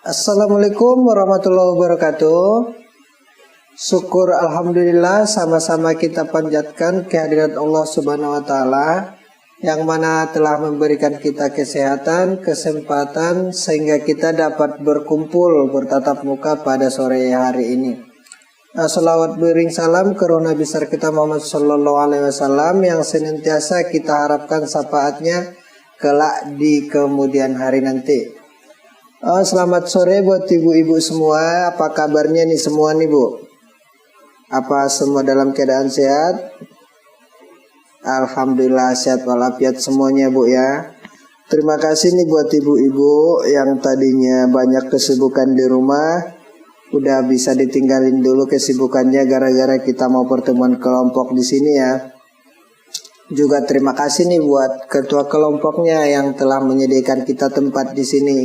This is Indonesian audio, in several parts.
Assalamualaikum warahmatullahi wabarakatuh. Syukur alhamdulillah sama-sama kita panjatkan kehadirat Allah Subhanahu wa taala yang mana telah memberikan kita kesehatan, kesempatan sehingga kita dapat berkumpul bertatap muka pada sore hari ini. Salawat bering salam ke Nabi besar kita Muhammad sallallahu alaihi wasallam yang senantiasa kita harapkan syafaatnya kelak di kemudian hari nanti. Selamat sore buat ibu-ibu semua. Apa kabarnya nih semua nih Bu? Apa semua dalam keadaan sehat? Alhamdulillah sehat walafiat semuanya Bu ya. Terima kasih nih buat ibu-ibu yang tadinya banyak kesibukan di rumah, udah bisa ditinggalin dulu kesibukannya gara-gara kita mau pertemuan kelompok di sini ya. Juga terima kasih nih buat ketua kelompoknya yang telah menyediakan kita tempat di sini.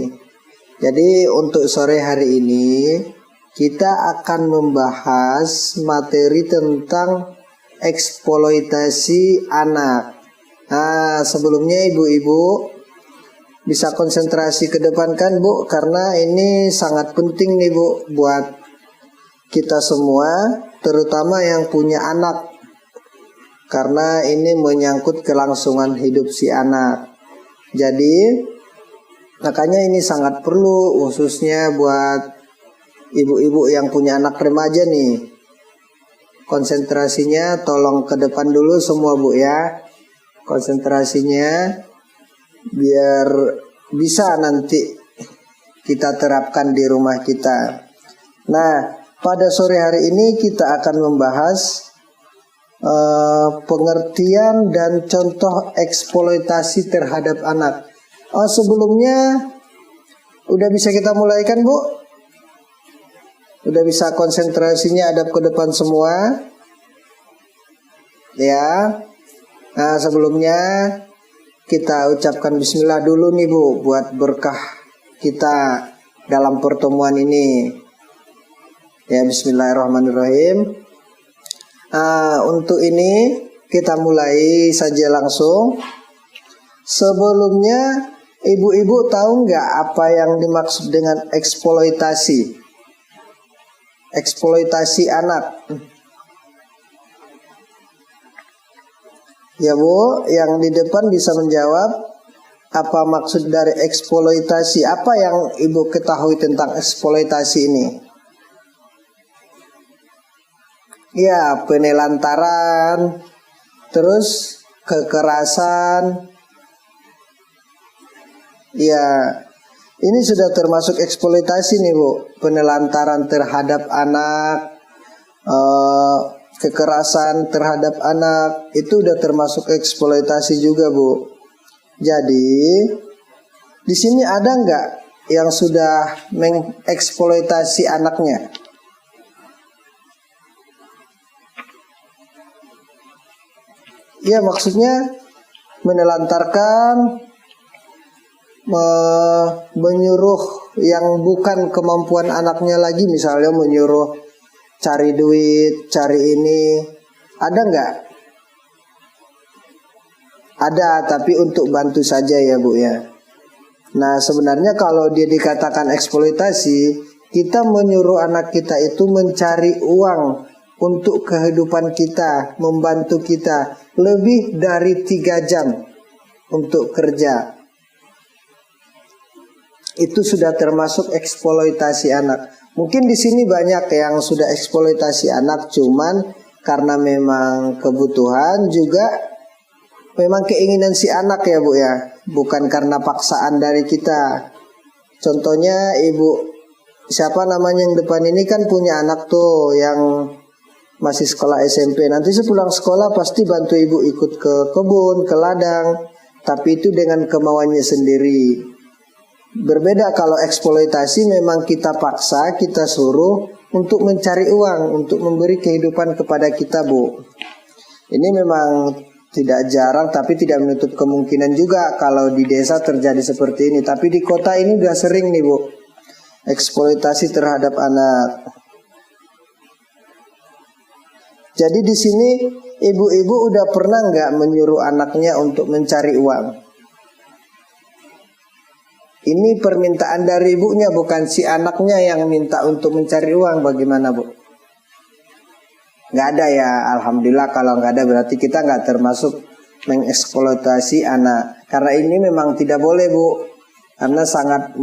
Jadi untuk sore hari ini kita akan membahas materi tentang eksploitasi anak. Nah, sebelumnya ibu-ibu bisa konsentrasi ke depan kan Bu, karena ini sangat penting nih Bu buat kita semua, terutama yang punya anak. Karena ini menyangkut kelangsungan hidup si anak. Jadi makanya ini sangat perlu khususnya buat ibu-ibu yang punya anak remaja nih. Konsentrasinya tolong ke depan dulu semua Bu ya. Konsentrasinya biar bisa nanti kita terapkan di rumah kita. Nah, pada sore hari ini kita akan membahas pengertian dan contoh eksploitasi terhadap anak. Sebelumnya udah bisa kita mulai kan Bu? Udah bisa konsentrasinya hadap ke depan semua? Ya. Nah, sebelumnya kita ucapkan bismillah dulu nih Bu buat berkah kita dalam pertemuan ini. Ya, bismillahirrahmanirrahim. Untuk ini kita mulai saja langsung. Sebelumnya ibu-ibu tahu nggak apa yang dimaksud dengan eksploitasi? Eksploitasi anak. Ya Bu, yang di depan bisa menjawab apa maksud dari eksploitasi? Apa yang ibu ketahui tentang eksploitasi ini? Ya, penelantaran, terus kekerasan. Ya, ini sudah termasuk eksploitasi nih Bu. Penelantaran terhadap anak, kekerasan terhadap anak, itu udah termasuk eksploitasi juga Bu. Jadi di sini ada nggak yang sudah mengeksploitasi anaknya? Ya, maksudnya menelantarkan, menyuruh yang bukan kemampuan anaknya lagi, misalnya menyuruh cari duit, cari ini, ada nggak? Ada, tapi untuk bantu saja ya Bu ya. Nah, sebenarnya kalau dia dikatakan eksploitasi, kita menyuruh anak kita itu mencari uang untuk kehidupan kita, membantu kita lebih dari 3 jam untuk kerja. Itu sudah termasuk eksploitasi anak. Mungkin di sini banyak yang sudah eksploitasi anak, cuman karena memang kebutuhan, juga memang keinginan si anak ya Bu ya, bukan karena paksaan dari kita. Contohnya ibu siapa namanya yang depan ini kan punya anak tuh yang masih sekolah SMP. Nanti sepulang sekolah pasti bantu ibu ikut ke kebun, ke ladang, tapi itu dengan kemauannya sendiri. Berbeda kalau eksploitasi memang kita paksa, kita suruh untuk mencari uang, untuk memberi kehidupan kepada kita Bu. Ini memang tidak jarang, tapi tidak menutup kemungkinan juga kalau di desa terjadi seperti ini. Tapi di kota ini udah sering nih Bu, eksploitasi terhadap anak. Jadi di sini ibu-ibu udah pernah nggak menyuruh anaknya untuk mencari uang? Ini permintaan dari ibunya, bukan si anaknya yang minta untuk mencari uang. Bagaimana, Bu? Nggak ada ya, alhamdulillah. Kalau nggak ada berarti kita nggak termasuk mengeksploitasi anak. Karena ini memang tidak boleh, Bu. Karena sangat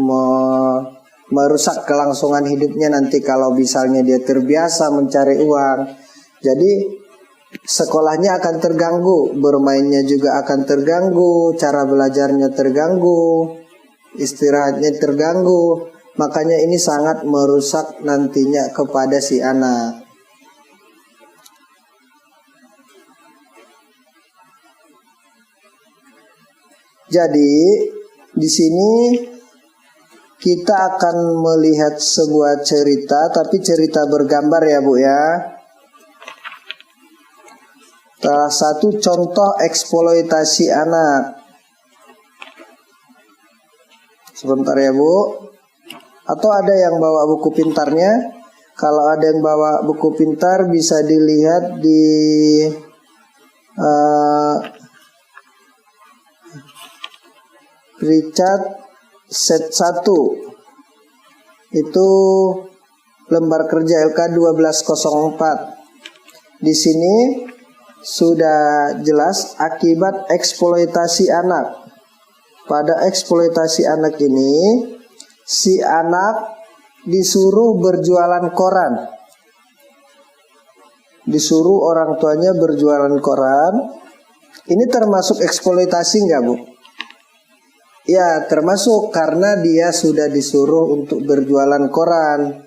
merusak kelangsungan hidupnya nanti kalau misalnya dia terbiasa mencari uang. Jadi sekolahnya akan terganggu, bermainnya juga akan terganggu, cara belajarnya terganggu, istirahatnya terganggu. Makanya ini sangat merusak nantinya kepada si anak. Jadi di sini kita akan melihat sebuah cerita, tapi cerita bergambar ya, Bu ya. Salah satu contoh eksploitasi anak. Sebentar ya, Bu. Atau ada yang bawa buku pintarnya? Kalau ada yang bawa buku pintar bisa dilihat di Richard set 1. Itu lembar kerja LK 1204. Di sini sudah jelas akibat eksploitasi anak. Pada eksploitasi anak ini, si anak disuruh berjualan koran. Disuruh orang tuanya berjualan koran. Ini termasuk eksploitasi nggak, Bu? Ya, termasuk karena dia sudah disuruh untuk berjualan koran.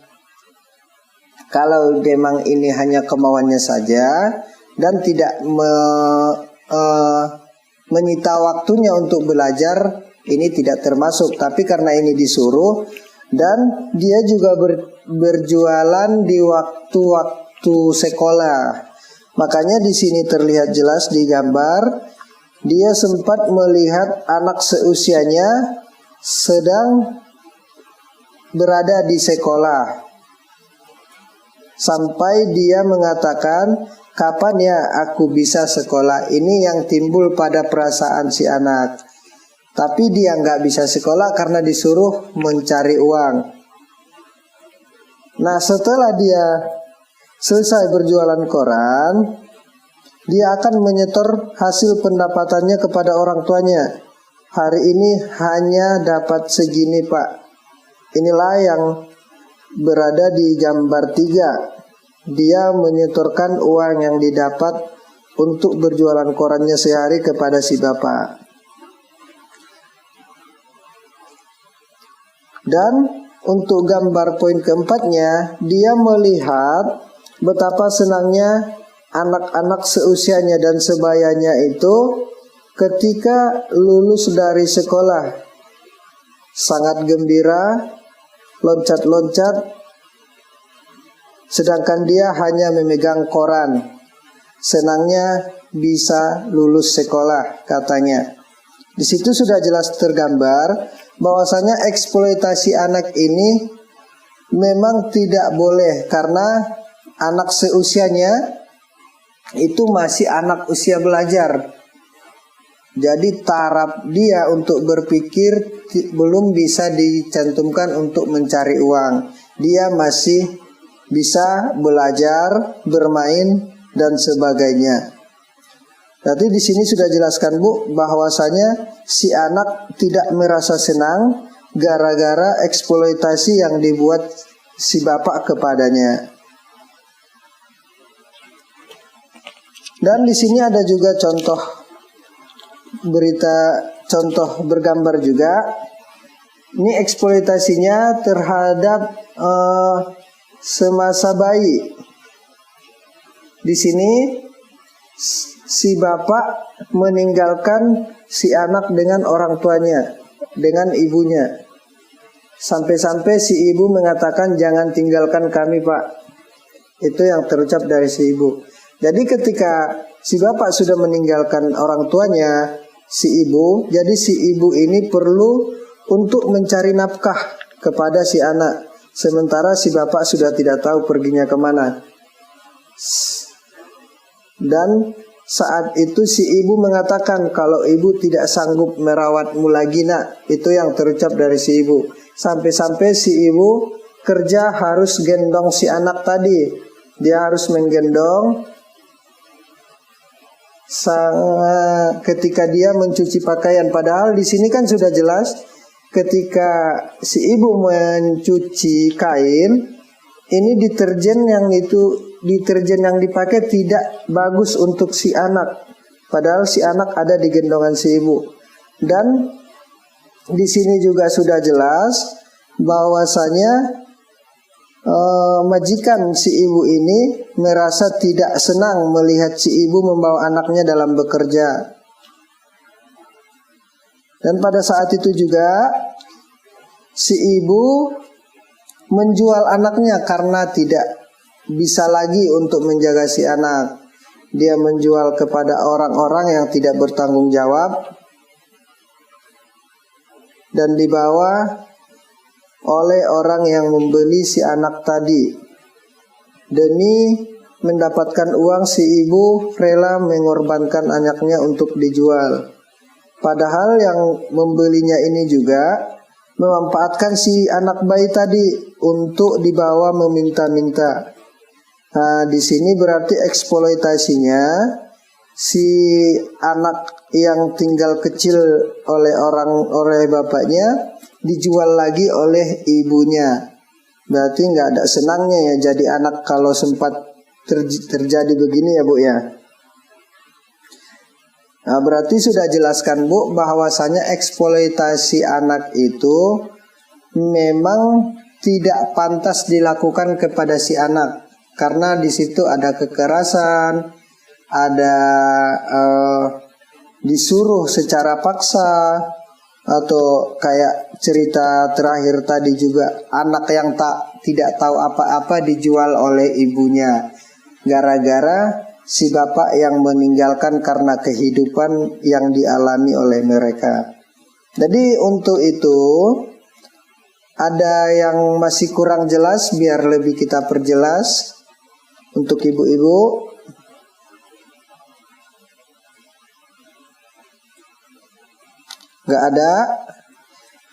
Kalau memang ini hanya kemauannya saja dan tidak menyita waktunya untuk belajar, ini tidak termasuk. Tapi karena ini disuruh dan dia juga berjualan di waktu-waktu sekolah. Makanya di sini terlihat jelas di gambar. Dia sempat melihat anak seusianya sedang berada di sekolah. Sampai dia mengatakan, kapan ya aku bisa sekolah? Ini yang timbul pada perasaan si anak. Tapi dia nggak bisa sekolah karena disuruh mencari uang. Nah, setelah dia selesai berjualan koran, dia akan menyetor hasil pendapatannya kepada orang tuanya. Hari ini hanya dapat segini, Pak. Inilah yang berada di gambar 3. Dia menyetorkan uang yang didapat untuk berjualan korannya sehari kepada si bapak. Dan untuk gambar poin keempatnya, dia melihat betapa senangnya anak-anak seusianya dan sebayanya itu ketika lulus dari sekolah. Sangat gembira, loncat-loncat, sedangkan dia hanya memegang koran. Senangnya bisa lulus sekolah, katanya. Di situ sudah jelas tergambar bahwasanya eksploitasi anak ini memang tidak boleh karena anak seusianya itu masih anak usia belajar. Jadi taraf dia untuk berpikir belum bisa dicantumkan untuk mencari uang. Dia masih bisa belajar, bermain dan sebagainya. Jadi di sini sudah jelaskan, Bu, bahwasanya si anak tidak merasa senang gara-gara eksploitasi yang dibuat si bapak kepadanya. Dan di sini ada juga contoh contoh bergambar juga. Ini eksploitasinya terhadap semasa bayi. Di sini si bapak meninggalkan si anak dengan orang tuanya, dengan ibunya. Sampai-sampai si ibu mengatakan, jangan tinggalkan kami, Pak. Itu yang terucap dari si ibu. Jadi ketika si bapak sudah meninggalkan orang tuanya, si ibu, jadi si ibu ini perlu untuk mencari nafkah kepada si anak. Sementara si bapak sudah tidak tahu perginya kemana. Dan saat itu si ibu mengatakan, kalau ibu tidak sanggup merawatmu lagi nak. Itu yang terucap dari si ibu. Sampai-sampai si ibu kerja harus gendong si anak tadi. Dia harus menggendong ketika dia mencuci pakaian. Padahal di sini kan sudah jelas ketika si ibu mencuci kain, ini deterjen yang dipakai tidak bagus untuk si anak. Padahal si anak ada di gendongan si ibu. Dan di sini juga sudah jelas bahwasanya majikan si ibu ini merasa tidak senang melihat si ibu membawa anaknya dalam bekerja. Dan pada saat itu juga si ibu menjual anaknya karena tidak bisa lagi untuk menjaga si anak. Dia menjual kepada orang-orang yang tidak bertanggung jawab dan dibawa oleh orang yang membeli si anak tadi. Demi mendapatkan uang, si ibu rela mengorbankan anaknya untuk dijual. Padahal yang membelinya ini juga memanfaatkan si anak bayi tadi untuk dibawa meminta-minta. Nah, di sini berarti eksploitasinya si anak yang tinggal kecil oleh bapaknya dijual lagi oleh ibunya. Berarti nggak ada senangnya ya jadi anak kalau sempat terjadi begini ya Bu ya. Nah, berarti sudah jelaskan Bu bahwasanya eksploitasi anak itu memang tidak pantas dilakukan kepada si anak, karena di situ ada kekerasan, ada disuruh secara paksa, atau kayak cerita terakhir tadi juga anak yang tidak tahu apa-apa dijual oleh ibunya gara-gara si bapak yang meninggalkan karena kehidupan yang dialami oleh mereka. Jadi untuk itu ada yang masih kurang jelas, biar lebih kita perjelas untuk ibu-ibu. Gak ada.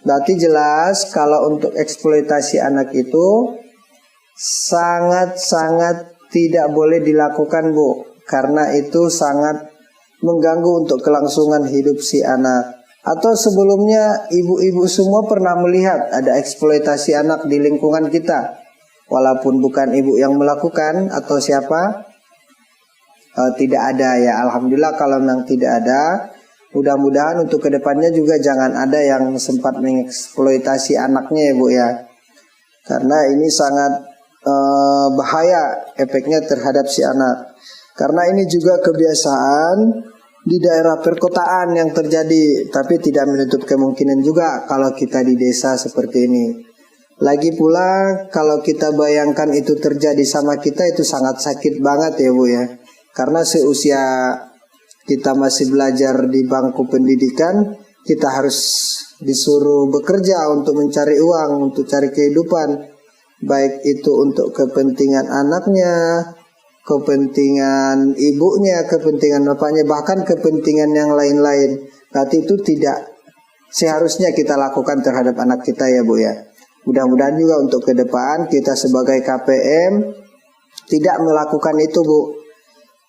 Berarti jelas kalau untuk eksploitasi anak itu sangat-sangat tidak boleh dilakukan Bu, karena itu sangat mengganggu untuk kelangsungan hidup si anak. Atau sebelumnya ibu-ibu semua pernah melihat ada eksploitasi anak di lingkungan kita, walaupun bukan ibu yang melakukan atau siapa. Tidak ada ya, alhamdulillah. Kalau memang tidak ada, mudah-mudahan untuk kedepannya juga jangan ada yang sempat mengeksploitasi anaknya ya Bu ya, karena ini sangat bahaya efeknya terhadap si anak. Karena ini juga kebiasaan di daerah perkotaan yang terjadi, tapi tidak menutup kemungkinan juga kalau kita di desa seperti ini. Lagi pula kalau kita bayangkan itu terjadi sama kita, itu sangat sakit banget ya Bu ya. Karena seusia kita masih belajar di bangku pendidikan, kita harus disuruh bekerja untuk mencari uang, untuk cari kehidupan. Baik itu untuk kepentingan anaknya, kepentingan ibunya, kepentingan bapaknya, bahkan kepentingan yang lain-lain. Berarti itu tidak seharusnya kita lakukan terhadap anak kita ya Bu ya. Mudah-mudahan juga untuk ke depan kita sebagai KPM tidak melakukan itu Bu.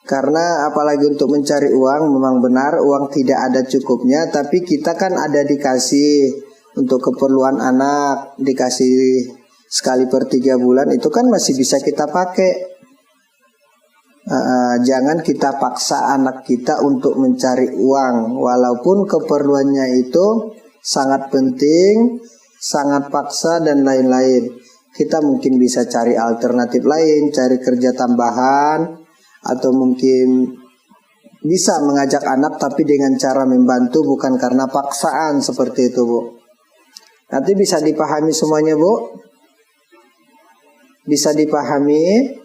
Karena apalagi untuk mencari uang, memang benar uang tidak ada cukupnya, tapi kita kan ada dikasih untuk keperluan anak, dikasih sekali per 3 bulan, itu kan masih bisa kita pakai. Jangan kita paksa anak kita untuk mencari uang, walaupun keperluannya itu sangat penting, sangat paksa dan lain-lain. Kita mungkin bisa cari alternatif lain, cari kerja tambahan, atau mungkin bisa mengajak anak tapi dengan cara membantu, bukan karena paksaan seperti itu Bu. Nanti bisa dipahami semuanya Bu? Bisa dipahami?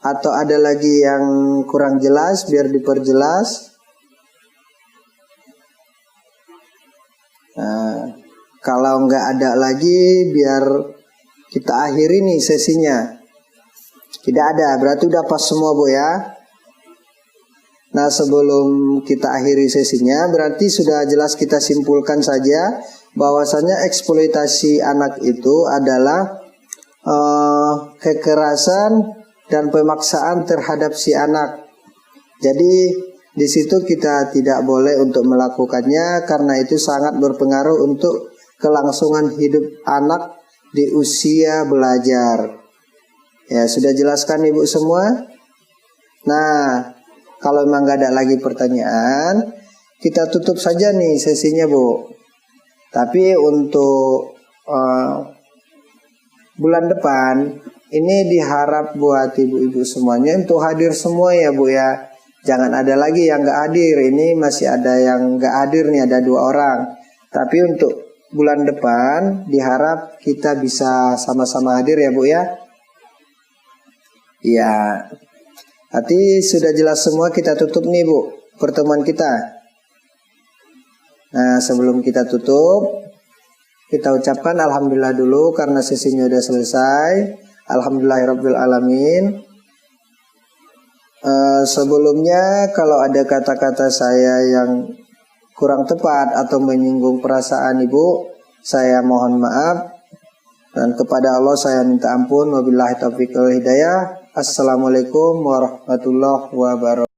Atau ada lagi yang kurang jelas biar diperjelas? Nah, kalau nggak ada lagi biar kita akhiri nih sesinya. Tidak ada, berarti udah pas semua Bu ya. Nah, sebelum kita akhiri sesinya, berarti sudah jelas kita simpulkan saja bahwasanya eksploitasi anak itu adalah kekerasan dan pemaksaan terhadap si anak. Jadi di situ kita tidak boleh untuk melakukannya karena itu sangat berpengaruh untuk kelangsungan hidup anak di usia belajar. Ya, sudah jelaskan Ibu semua? Nah, kalau memang gak ada lagi pertanyaan, kita tutup saja nih sesinya, Bu. Tapi untuk bulan depan, ini diharap buat ibu-ibu semuanya untuk hadir semua ya, Bu ya. Jangan ada lagi yang gak hadir. Ini masih ada yang gak hadir nih, ada 2 orang. Tapi untuk bulan depan, diharap kita bisa sama-sama hadir ya, Bu ya. Ya. Berarti sudah jelas semua, kita tutup nih Bu pertemuan kita. Nah, sebelum kita tutup, kita ucapkan alhamdulillah dulu karena sesinya sudah selesai. Alhamdulillahirabbil alamin. Sebelumnya kalau ada kata-kata saya yang kurang tepat atau menyinggung perasaan Ibu, saya mohon maaf. Dan kepada Allah saya minta ampun. Wabillahi taufiq wal hidayah. Assalamualaikum warahmatullahi wabarakatuh.